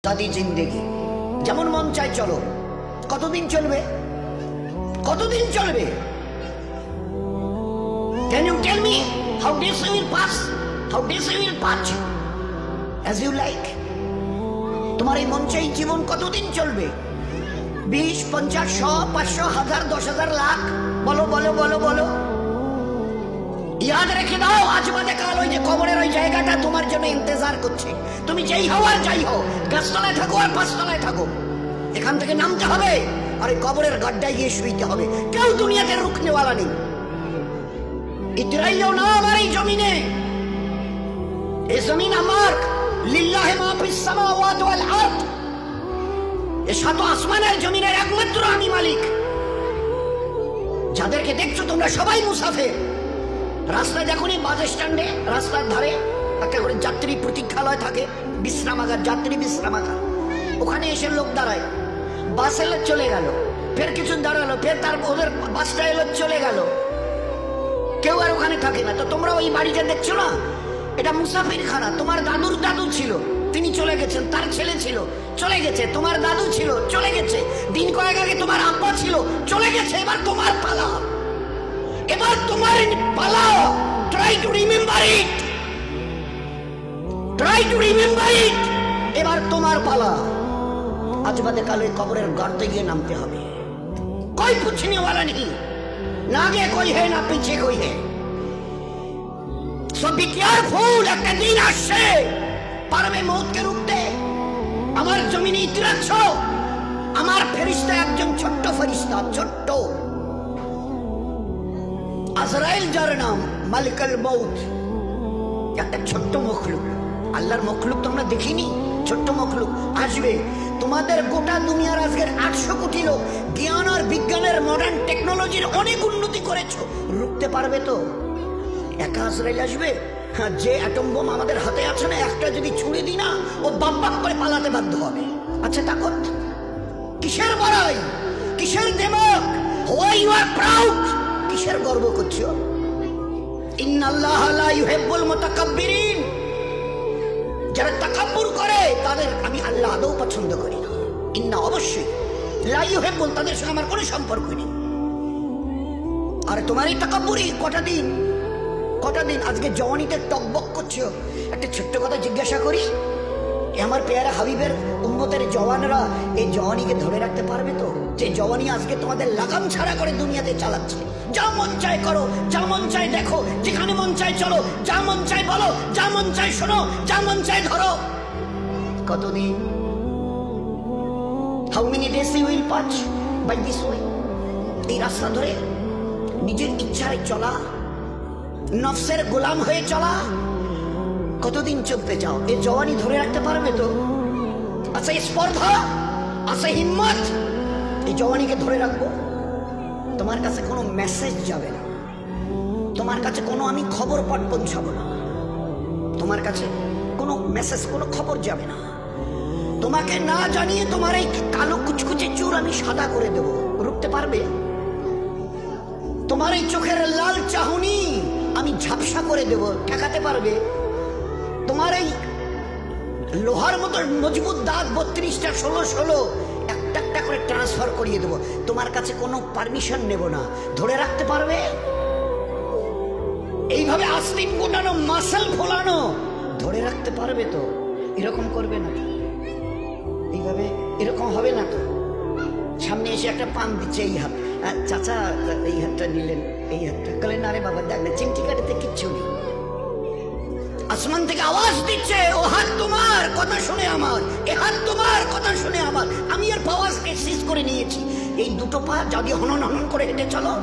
দাদি জিন্দেগি যেমন মন চাই চলো, কতদিন চলবে? কতদিন চলবে? Can you tell me how days you will pass? How days you will pass as you like? তোমার এই মন চাই জীবন কতদিন চলবে? 20, 50, 100, 500, 1000, 10,000, লাখ? বলো বলো বলো বলো। ইয়াদ রেখে দাও, আজ বাদে কাল ওই যে কবরের ওই জায়গাটা তোমার জন্য ইন্তজার করছে। তুমি যেই হও আর যাই হও, গাছতলায় থাকো আর পাঁচতলায় থাকো, এখান থেকে নামতে হবে আর ওই কবরের গাড্ডায় গিয়ে শুইতে হবে। কেউ দুনিয়াতে রুখনেওয়ালা নেই। ইতরাইও না আমার এই জমিনে, এই জমিন আমার। লিল্লাহি মা ফিস সামাওয়াতি ওয়াল আরদ, এই সাত আসমানের জমিনের একমাত্র আমি মালিক। যাদেরকে দেখছো তোমরা সবাই মুসাফির। রাস্তায় দেখুনি বাস স্ট্যান্ডে রাস্তার ধারে একটা করে যাত্রী প্রতীক্ষালয় থাকে, বিশ্রামাগার, যাত্রী বিশ্রামাগার। ওখানে এসে লোক দাঁড়ায়, বাস এলো চলে গেল, ফের কিছু দাঁড়ালো, ফের তার ওদের বাসটা এলো চলে গেল, কেউ আর ওখানে থাকে না। তো তোমরা ওই বাড়িটা দেখছো না, এটা মুসাফির খানা। তোমার দাদুর দাদু ছিল, তিনি চলে গেছেন, তার ছেলে ছিল চলে গেছে, তোমার দাদু ছিল চলে গেছে, দিন কয়েক আগে তোমার আব্বা ছিল চলে গেছে। এবার তোমার পালা, এবার তোমার পালা। Try to remember it, try to remember it. এবার তোমার পালা। আজ বাদে কাল ওই কবরের গর্তে গিয়ে নামতে হবে। कोई पूछने वाला नहीं, ना आगे कोई है ना पीछे कोई है। सो बी केयरफुल, একটা দিন আসছে পারবে মৌতকে রুখতে। আমার জমিনে ইতিরাচ্ছ, আমার ফেরেশতা একজন ছোট্ট ফেরেশতা, ছোট্ট আজরাইল, যার নাম মালিকুল মউত। একটা ছোট্ট মখলুক, আল্লাহর মখলুক তোমরা দেখিনি, ছোট্ট মখলুক আসবে। তোমাদের গোটা দুনিয়ার আজকের 800 কোটি লোক জ্ঞান আর বিজ্ঞানের মডার্ন টেকনোলজির অনেক উন্নতি করেছো, রুখতে পারবে তো? একা আজরাইল আসবে? হ্যাঁ, যে অ্যাটম বোম আমাদের হাতে আছে না, একটা যদি ছুড়ে দিই না, ও বাপ করে পালাতে বাধ্য হবে। আচ্ছা তাকত কিসের বড়াই, কিসের দেমক? হোয়াই ইউ আর প্রাউড, কিসের গর্ব করছো? ইন্নাল্লাহা লা ইউহিব্বুল মুতাকাব্বিরিন, যারা তাকাব্বুর করে তাদের আমি আল্লাহ আদৌ পছন্দ করি না। ইন্না, অবশ্যই, লা ইউহিব্বুল, তাদের সঙ্গে আমার কোনো সম্পর্ক নেই। আর তোমার এই তাকাব্বুরি কটা দিন আজকে জওয়ানিতে টকবক করছো। একটা ছোট্ট কথা জিজ্ঞাসা করি, আমার পেয়ারা হাবিবের উম্মতের জওয়ানরা এই জওয়ানিকে ধরে রাখতে পারবে তো? যে জওয়ানি আজকে তোমাদের লাগাম ছাড়া করে দুনিয়াতে চালাচ্ছে। যা মন চায় করো, যা মন চায় দেখো, যেখানে মন চায় চলো, যা মন চায় বলো, যা মন চায় শোনো, যা মন চায় ধরো। কতদিন? How many days you will pass by this way? এই রাস্তা ধরে নিজের ইচ্ছায় চলা, নফসের গোলাম হয়ে চলা, কতদিন চলতে চাও? এই জওয়ানি ধরে রাখতে পারবে তো? আচ্ছা স্পর্ধা, আচ্ছা হিম্মত, এই জওয়ানিকে ধরে রাখবো? তোমার কাছে কোনো মেসেজ যাবে না, তোমার কাছে কোনো আমি খবর পাঠ পৌঁছাবো না, তোমার কাছে কোনো মেসেজ, কোনো খবর যাবে না। তোমাকে না জানিয়ে তোমার এই কালো কুচকুচে চুল আমি সাদা করে দেব, রুখতে পারবে? তোমার এই চোখের লাল চাহনি আমি ঝাপসা করে দেব, ঠেকাতে পারবে? তোমার এই লোহার মতো মজবুত দাঁত 32টা 16 একটা একটা করে ট্রান্সফার করিয়ে দেবো, তোমার কাছে কোনো পারমিশন নেব না, ধরে রাখতে পারবে? এইভাবে আস্তিন গোটানো, মাসল ফোলানো, ধরে রাখতে পারবে তো? এরকম করবে না তো? এইভাবে এরকম হবে না তো? সামনে এসে একটা পান দিচ্ছে, এই হাত, চাচা এই হাতটা নিলেন, এই হাতটা গেলেন, আরে বাবা দেখ না চিমটি কাটিতে কিচ্ছু নেই। আসমান থেকে আওয়াজ দিচ্ছে, ও হাত তোমার কথা শুনে আমার, এ হাত তোমার কথা শুনে আমার। আমি আর পাওয়াজকে সিজ করে নিয়েছি। এই দুটো পা যদি হনন হনন করে হেঁটে চলো,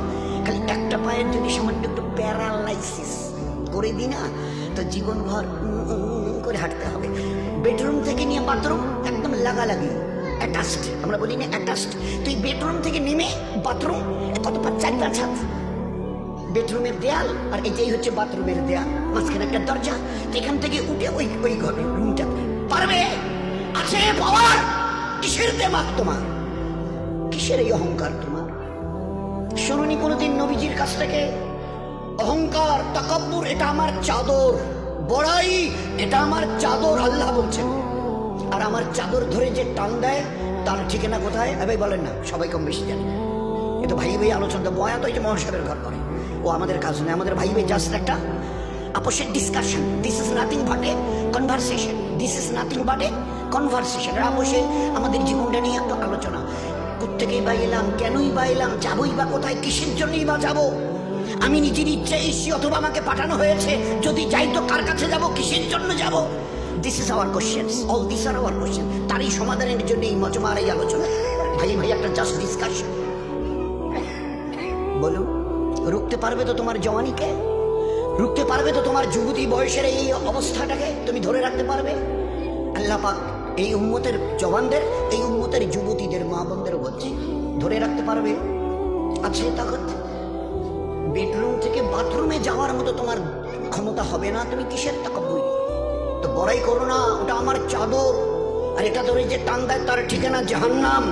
খালি একটা পায়ের যদি সামান্য একটু প্যারালাইসিস করে দিই না, তো জীবনভর করে হাঁটতে হবে। বেডরুম থেকে নিয়ে বাথরুম একদম লাগালাগি, অ্যাটাচড, আমরা বলি না অ্যাটাচড। তুই বেডরুম থেকে নেমে বাথরুম কত পা, 4-5 হাত। বেডরুমের দেয়াল আর এটাই হচ্ছে বাথরুমের দেয়াল, মাঝখানে একটা দরজা। এখান থেকে উঠে ওই ঘরে রুমটা পারবে? আছে পাওয়ার? কিসের দেমাগ তোমার? কিসের এই অহংকার তোমার? শুনুনি কোনোদিন নবীজির কাছ থেকে অহংকার, তাকাব্বুর এটা আমার চাদর, বড়াই এটা আমার চাদর, আল্লাহ বলছেন। আর আমার চাদর ধরে যে টান দেয় তার ঠিকানা কোথায়? ভাই বলেন না, সবাই কম বেশি জানি। এ তো ভাই ভাই আলোচনা, বয়া তো এই যে মহাসাবের ঘর করে, ও আমাদের কাজ নয়। আমাদের ভাই ভাই জাস্ট একটা আপোষের discussion. This is nothing but a conversation. This is nothing but a conversation. আপোষে আমাদের জীবনটা নিয়ে একটা আলোচনা। কোত্থেকেই বা এলাম, কেনই বা এলাম, যাবোই বা কোথায়, কিসের জন্যই বা যাবো? আমি নিজের ইচ্ছে এসছি অথবা আমাকে পাঠানো হয়েছে, যদি যাই তো কার কাছে যাব, কিসের জন্য যাব? This is our question, all this are our question. তারই সমাধানের জন্য এই মজমার এই আলোচনা। ভাই ভাই একটা জাস্ট ডিসকাশন। বলুন, রুখতে পারবে তো তোমার জওয়ানিকে? রুখতে পারবে তো তোমার যুবতী বয়সের এই অবস্থাটাকে? তুমি ধরে রাখতে পারবে? আল্লাহ পাক এই উম্মতের জওয়ানদের, এই উম্মতের যুবতীদের, মা বোনদের বলছে, ধরে রাখতে পারবে? আছে তাকত? বেডরুম থেকে বাথরুমে যাওয়ার মতো তোমার ক্ষমতা হবে না, তুমি কিসের তাকাব্বুর? তো বড়াই করো না, ওটা আমার চাদর, আর এটা ধরে যে টান দেয় তার ঠিকানা জাহান্নাম।